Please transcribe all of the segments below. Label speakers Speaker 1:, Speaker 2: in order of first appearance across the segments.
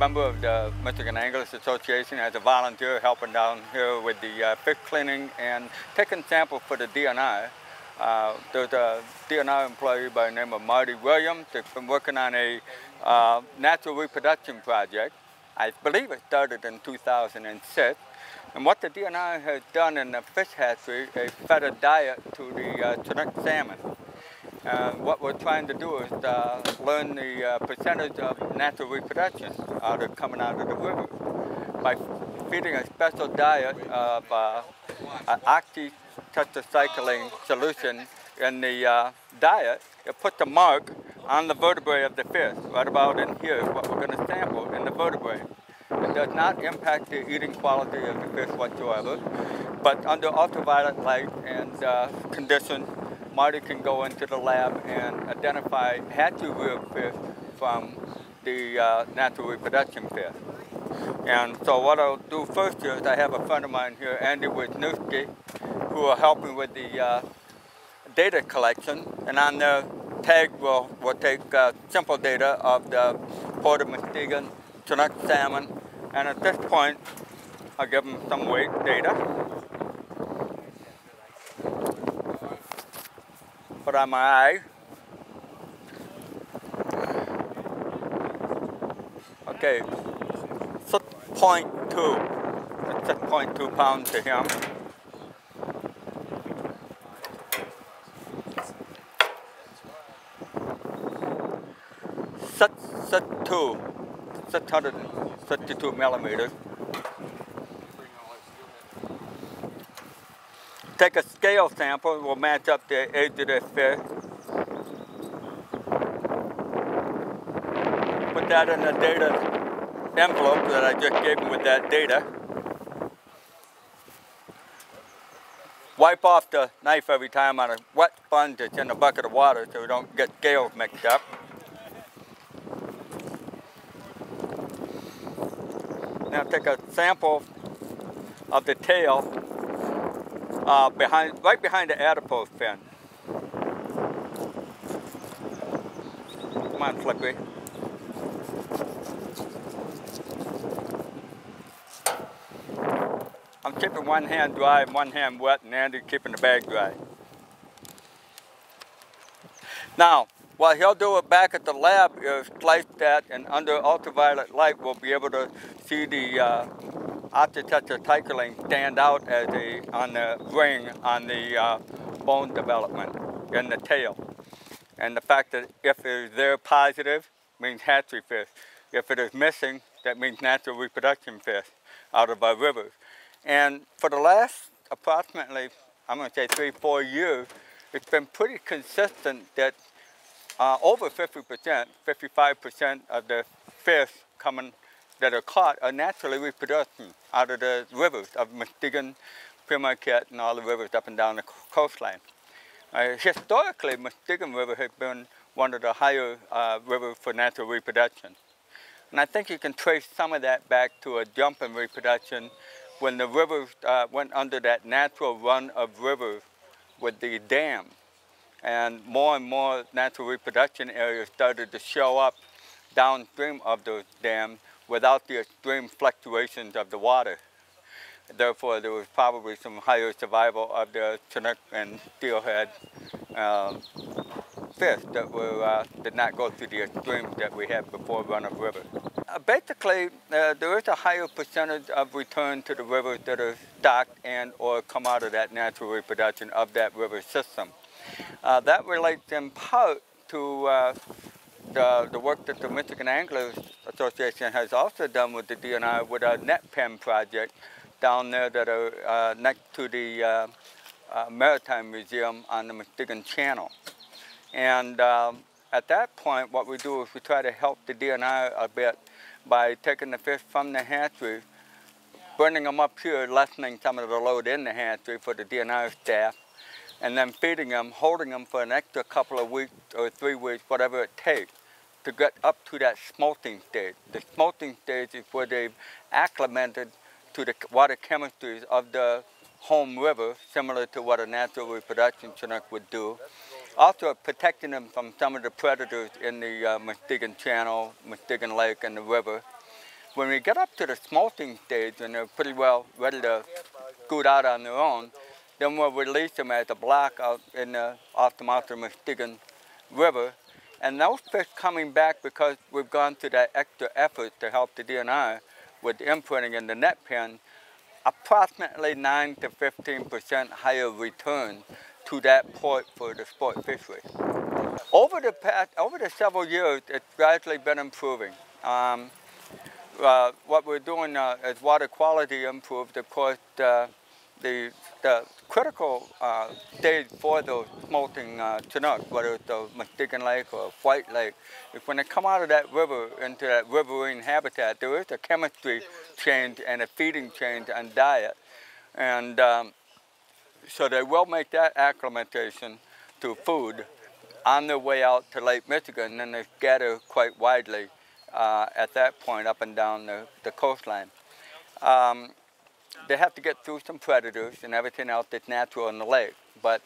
Speaker 1: member of the Michigan Anglers Association as a volunteer helping down here with the fish cleaning and taking samples for the DNI. There's a DNI employee by the name of Marty Williams that's been working on a natural reproduction project. I believe it started in 2006. And what the DNI has done in the fish hatchery is fed a diet to the Chinook salmon. What we're trying to do is learn the percentage of natural reproduction coming out of the river. By feeding a special diet of an oxytetracycline solution in the diet, it puts a mark on the vertebrae of the fish. Right about in here is what we're going to sample in the vertebrae. It does not impact the eating quality of the fish whatsoever, but under ultraviolet light and conditions, Marty can go into the lab and identify hatchery reared fish from the natural reproduction fish. And so what I'll do first here is I have a friend of mine here, Andy Wisniewski, who are helping with the data collection. And on the tag, we'll take simple data of the Port of Muskegon, Chinook salmon, and at this point, I'll give them some weight data. Put on my eye. Okay, 6.2. That's 6.2 pounds to him. Six 652 millimeters. Take a scale sample, we'll match up the age of this fish. Put that in the data envelope that I just gave him with that data. Wipe off the knife every time on a wet sponge that's in a bucket of water so we don't get scales mixed up. Now take a sample of the tail right behind the adipose fin. Come on, Flippy. I'm keeping one hand dry and one hand wet, and Andy's keeping the bag dry. Now, what he'll do it back at the lab is slice that, and under ultraviolet light, we'll be able to see the oxytetracycline stand out as on the ring on the bone development in the tail. And the fact that if it is there positive means hatchery fish. If it is missing, that means natural reproduction fish out of our rivers. And for the last approximately, I'm going to say 3-4 years, it's been pretty consistent that over 50%, 55% of the fish that are caught are naturally reproducing out of the rivers of Muskegon, Marquette, and all the rivers up and down the coastline. Historically, Muskegon River has been one of the higher rivers for natural reproduction. And I think you can trace some of that back to a jump in reproduction when the rivers went under that natural run of rivers with the dam. And more natural reproduction areas started to show up downstream of those dams without the extreme fluctuations of the water. Therefore, there was probably some higher survival of the Chinook and steelhead fish that did not go through the extremes that we had before run of rivers. Basically, there is a higher percentage of return to the rivers that are stocked and or come out of that natural reproduction of that river system. That relates in part to the work that the Michigan Anglers Association has also done with the DNI with a net pen project down there that are next to the Maritime Museum on the Muskegon Channel. And at that point, what we do is we try to help the DNI a bit by taking the fish from the hatchery, bringing them up here, lessening some of the load in the hatchery for the DNI staff, and then feeding them, holding them for an extra couple of weeks or 3 weeks, whatever it takes, to get up to that smolting stage. The smolting stage is where they've acclimated to the water chemistries of the home river, similar to what a natural reproduction Chinook would do. Also protecting them from some of the predators in the Muskegon Channel, Muskegon Lake, and the river. When we get up to the smolting stage and they're pretty well ready to scoot out on their own, then we'll release them as a block out in the off the mouth of the Muskegon River. And those fish coming back, because we've gone through that extra effort to help the DNR with imprinting in the net pen, approximately 9 to 15% higher return to that port for the sport fishery. Over the several years, it's gradually been improving. What we're doing as water quality improved, of course, the critical stage for those smolting Chinook, whether it's the Muskegon Lake or White Lake, is when they come out of that river into that riverine habitat, there is a chemistry change and a feeding change and diet. And so they will make that acclimatization to food on their way out to Lake Michigan, and then they scatter quite widely at that point up and down the coastline. They have to get through some predators and everything else that's natural in the lake. But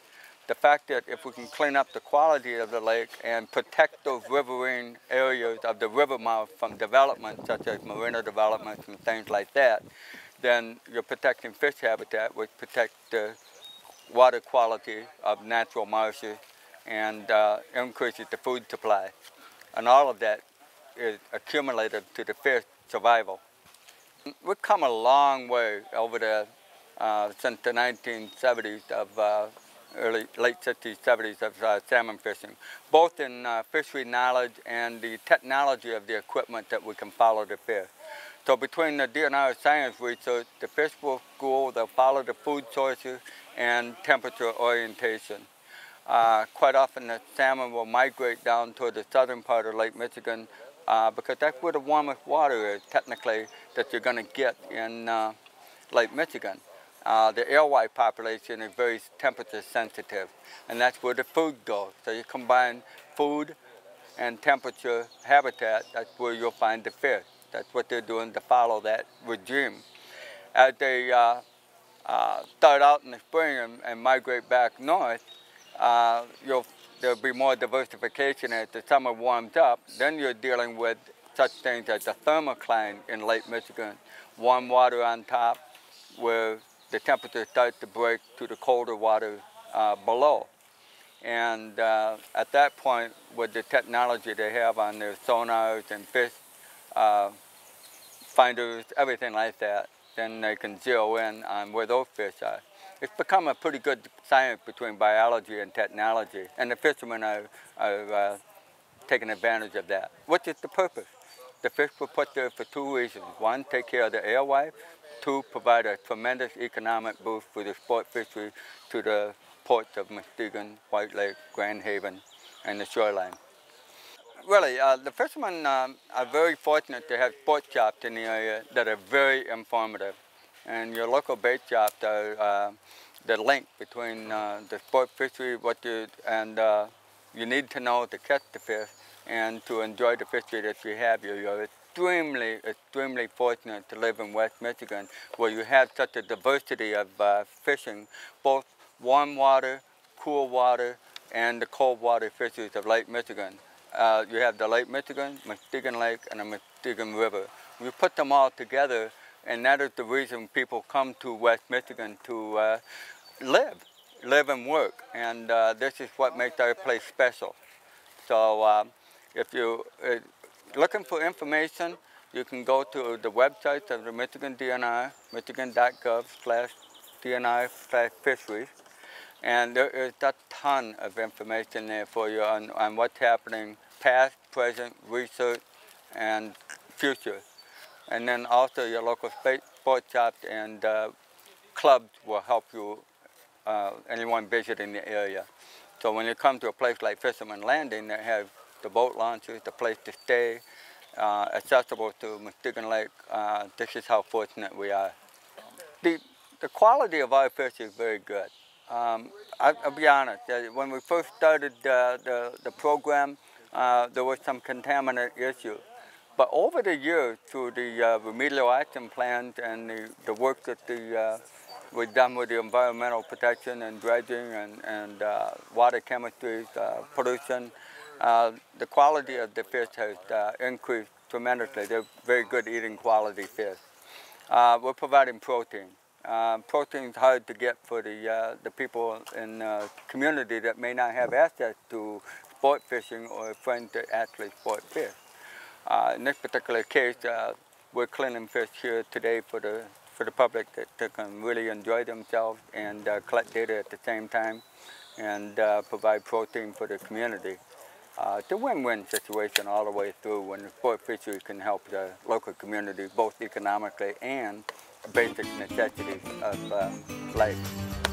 Speaker 1: the fact that if we can clean up the quality of the lake and protect those riverine areas of the river mouth from development, such as marina developments and things like that, then you're protecting fish habitat, which protects the water quality of natural marshes and increases the food supply. And all of that is accumulated to the fish survival. We've come a long way over since the 1970s of late 60s, 70s of salmon fishing, both in fishery knowledge and the technology of the equipment that we can follow the fish. So between the DNR science research, the fish will school, they'll follow the food sources and temperature orientation. Quite often the salmon will migrate down toward the southern part of Lake Michigan because that's where the warmest water is, technically, that you're going to get in Lake Michigan. The alewife population is very temperature sensitive, and that's where the food goes. So you combine food and temperature habitat, that's where you'll find the fish. That's what they're doing to follow that regime. As they start out in the spring and migrate back north, there'll be more diversification as the summer warms up. Then you're dealing with such things as the thermocline in Lake Michigan, warm water on top, where the temperature starts to break to the colder water below. And at that point, with the technology they have on their sonars and fish finders, everything like that, then they can zero in on where those fish are. It's become a pretty good science between biology and technology, and the fishermen are taking advantage of that. What is the purpose? The fish were put there for two reasons. One, take care of the alewife. Two, provide a tremendous economic boost for the sport fishery to the ports of Muskegon, White Lake, Grand Haven, and the shoreline. Really, the fishermen are very fortunate to have sport shops in the area that are very informative. And your local bait shops are the link between the sport fishery, you need to know to catch the fish and to enjoy the fishery that you have. You're extremely fortunate to live in West Michigan, where you have such a diversity of fishing, both warm water, cool water, and the cold water fisheries of Lake Michigan. You have the Lake Michigan, Muskegon Lake, and the Muskegon River. We put them all together, and that is the reason people come to West Michigan to live and work. And this is what makes our place special. So if you're looking for information, you can go to the website of the Michigan DNR, michigan.gov/DNR/fisheries. And there is a ton of information there for you on what's happening past, present, research, and future. And then also your local sports shops and clubs will help you, anyone visiting the area. So when you come to a place like Fisherman Landing, they have the boat launches, the place to stay, accessible to Muskegon Lake. This is how fortunate we are. The quality of our fish is very good. I'll be honest, when we first started the program, there was some contaminant issue. But over the years, through the remedial action plans and the work that we've done with the environmental protection and dredging and water chemistries, pollution, the quality of the fish has increased tremendously. They're very good eating quality fish. We're providing protein. Protein is hard to get for the people in the community that may not have access to sport fishing or friends that actually sport fish. In this particular case, we're cleaning fish here today for the public that can really enjoy themselves and collect data at the same time and provide protein for the community. It's a win-win situation all the way through when the sport fishery can help the local community both economically and basic necessities of life.